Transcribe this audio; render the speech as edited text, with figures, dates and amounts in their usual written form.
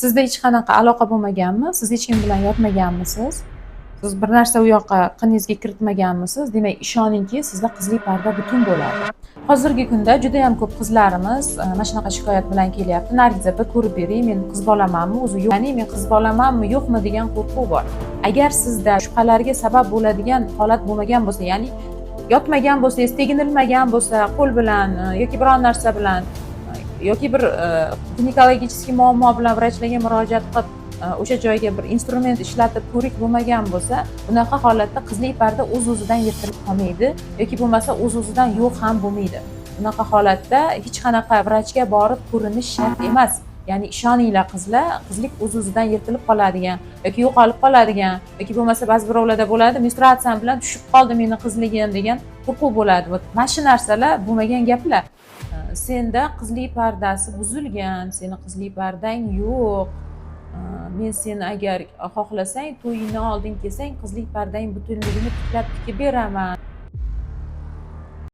Sizda hech qanaqa aloqa bo'lmaganmi? Siz hech kim bilan yotmaganmisiz? Siz bir narsa u yoqqa qiningizga kiritmaganmisiz? Demak, ishoningki, sizda qizlik parda butun bo'ladi. Hozirgi kunda juda ham ko'p qizlarimiz mana shunaqa shikoyat bilan kelyapti. Nargiza, bir ko'rib bering, men qiz bolamanmi, o'zi yo'q. Ya'ni men qiz bolamanmi, yo'qmi degan qo'rquv bor. Agar sizda shubhalarga sabab bo'ladigan holat bo'lmagan bo'lsa, ya'ni yotmagan bo'lsangiz, teginilmagan bo'lsa, qo'l bilan yoki biron narsa bilan yoki bir ginekologik muammo bilan vrachlarga murojaat qilib o'sha joyga bir instrument ishlatib ko'rik bo'lmagan bo'lsa, bunaqa holatda qizlik parda o'z-o'zidan yirtilib qolmaydi yoki bo'lmasa o'z-o'zidan yo'q ham bo'lmaydi. Bunaqa holatda hech qanaqa vrachga borib ko'rinish shart emas. Ya'ni ishoninglar qizlar, qizlik o'z-o'zidan yirtilib qoladigan yoki yo'qolib qoladigan yoki bo'lmasa ba'zi birovlarda bo'ladi, menstruatsiyam bilan tushib qoldi meni qizligim degan qo'rquv bo'ladi. Mana shu narsalar bo'lmagan gaplar. Senda qizlik pardasi buzilgan, seni qizlik pardang yo'q. Men seni agar xohlasang, to'yingni oldin kelsang, qizlik pardang butunligini tiklab tikib beraman.